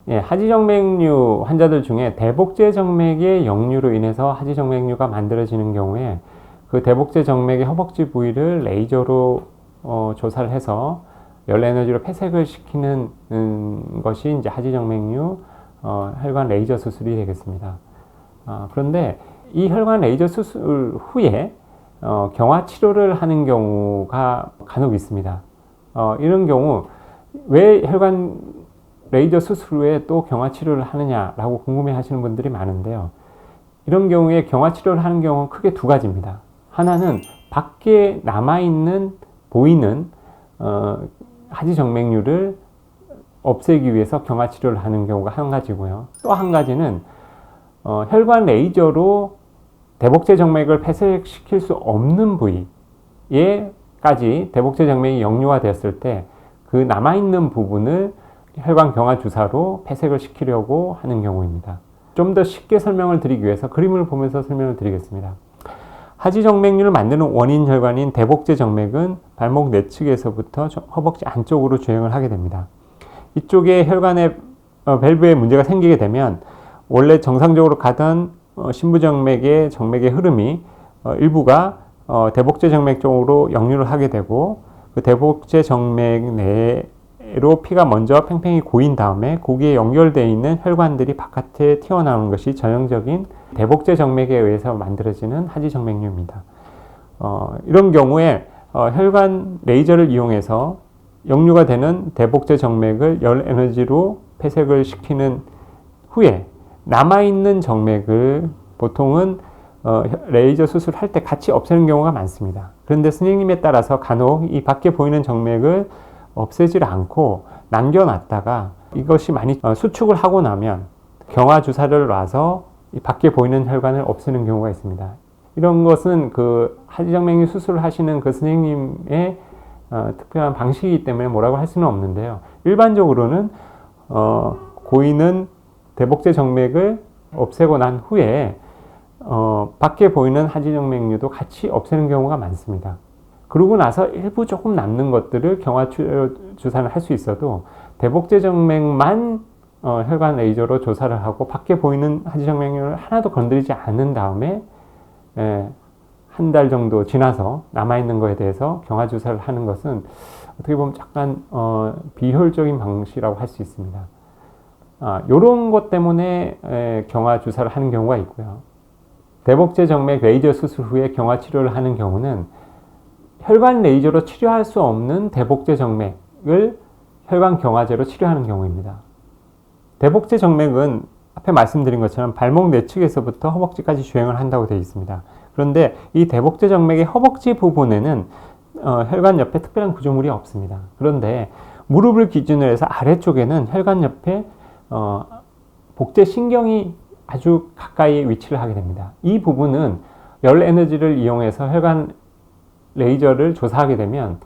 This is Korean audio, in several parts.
예, 하지정맥류 환자들 중에 대복제 정맥의 역류로 인해서 하지정맥류가 만들어지는 경우에 그 대복제 정맥의 허벅지 부위를 레이저로 조사를 해서 열 에너지로 폐색을 시키는 것이 이제 하지정맥류 혈관 레이저 수술이 되겠습니다. 그런데 이 혈관 레이저 수술 후에 경화 치료를 하는 경우가 간혹 있습니다. 이런 경우 왜 혈관 레이저 수술 후에 또 경화 치료를 하느냐라고 궁금해 하시는 분들이 많은데요. 이런 경우에 경화 치료를 하는 경우는 크게 두 가지입니다. 하나는 밖에 남아있는 보이는 하지정맥류를 없애기 위해서 경화 치료를 하는 경우가 한 가지고요. 또 한 가지는 혈관 레이저로 대복제 정맥을 폐쇄시킬 수 없는 부위에까지 대복제 정맥이 역류가 되었을 때 그 남아있는 부분을 혈관 경화 주사로 폐색을 시키려고 하는 경우입니다. 좀 더 쉽게 설명을 드리기 위해서 그림을 보면서 설명을 드리겠습니다. 하지정맥류를 만드는 원인 혈관인 대복제 정맥은 발목 내측에서부터 허벅지 안쪽으로 주행을 하게 됩니다. 이쪽에 혈관의 밸브에 문제가 생기게 되면 원래 정상적으로 가던 심부정맥의 정맥의 흐름이 일부가 대복제 정맥 쪽으로 역류를 하게 되고 그 대복제 정맥 내로 피가 먼저 팽팽히 고인 다음에 거기에 연결되어 있는 혈관들이 바깥에 튀어나오는 것이 전형적인 대복제 정맥에 의해서 만들어지는 하지정맥류입니다. 이런 경우에 혈관 레이저를 이용해서 역류가 되는 대복제 정맥을 열 에너지로 폐색을 시키는 후에 남아있는 정맥을 보통은 레이저 수술할 때 같이 없애는 경우가 많습니다. 그런데 선생님에 따라서 간혹 이 밖에 보이는 정맥을 없애질 않고 남겨놨다가 이것이 많이 수축을 하고 나면 경화 주사를 놔서 이 밖에 보이는 혈관을 없애는 경우가 있습니다. 이런 것은 그 하지정맥류 수술을 하시는 그 선생님의 특별한 방식이기 때문에 뭐라고 할 수는 없는데요. 일반적으로는 고이는 대복제 정맥을 없애고 난 후에 밖에 보이는 하지정맥류도 같이 없애는 경우가 많습니다. 그러고 나서 일부 조금 남는 것들을 경화 주사를 할 수 있어도 대복제 정맥만 혈관 레이저로 조사를 하고 밖에 보이는 하지정맥류를 하나도 건드리지 않은 다음에 한 달 정도 지나서 남아있는 것에 대해서 경화 주사를 하는 것은 어떻게 보면 약간 비효율적인 방식이라고 할 수 있습니다. 이런 것 때문에 경화 주사를 하는 경우가 있고요. 대복제 정맥 레이저 수술 후에 경화 치료를 하는 경우는 혈관 레이저로 치료할 수 없는 대복제 정맥을 혈관 경화제로 치료하는 경우입니다. 대복제 정맥은 앞에 말씀드린 것처럼 발목 내측에서부터 허벅지까지 주행을 한다고 되어 있습니다. 그런데 이 대복제 정맥의 허벅지 부분에는 혈관 옆에 특별한 구조물이 없습니다. 그런데 무릎을 기준으로 해서 아래쪽에는 혈관 옆에 복제 신경이 아주 가까이 위치를 하게 됩니다. 이 부분은 열 에너지를 이용해서 혈관 레이저를 조사하게 되면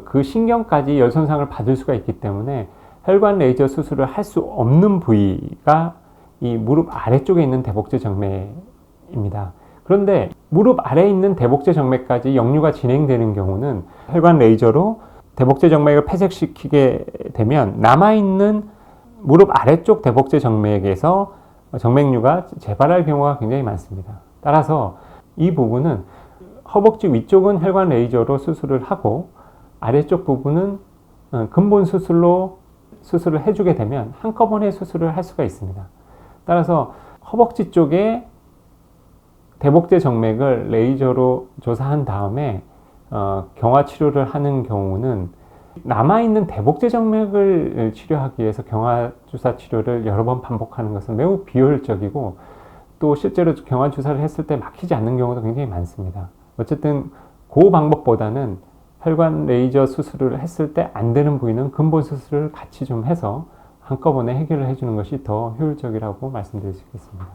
그 신경까지 열 손상을 받을 수가 있기 때문에 혈관 레이저 수술을 할 수 없는 부위가 이 무릎 아래쪽에 있는 대복제 정맥입니다. 그런데 무릎 아래에 있는 대복제 정맥까지 역류가 진행되는 경우는 혈관 레이저로 대복제 정맥을 폐색시키게 되면 남아있는 무릎 아래쪽 대복제 정맥에서 정맥류가 재발할 경우가 굉장히 많습니다. 따라서 이 부분은 허벅지 위쪽은 혈관 레이저로 수술을 하고 아래쪽 부분은 근본 수술로 수술을 해주게 되면 한꺼번에 수술을 할 수가 있습니다. 따라서 허벅지 쪽에 대복제 정맥을 레이저로 조사한 다음에 경화 치료를 하는 경우는 남아있는 대복제 정맥을 치료하기 위해서 경화 주사 치료를 여러 번 반복하는 것은 매우 비효율적이고 또 실제로 경화 주사를 했을 때 막히지 않는 경우도 굉장히 많습니다. 어쨌든 그 방법보다는 혈관 레이저 수술을 했을 때 안 되는 부위는 근본 수술을 같이 좀 해서 한꺼번에 해결을 해주는 것이 더 효율적이라고 말씀드릴 수 있겠습니다.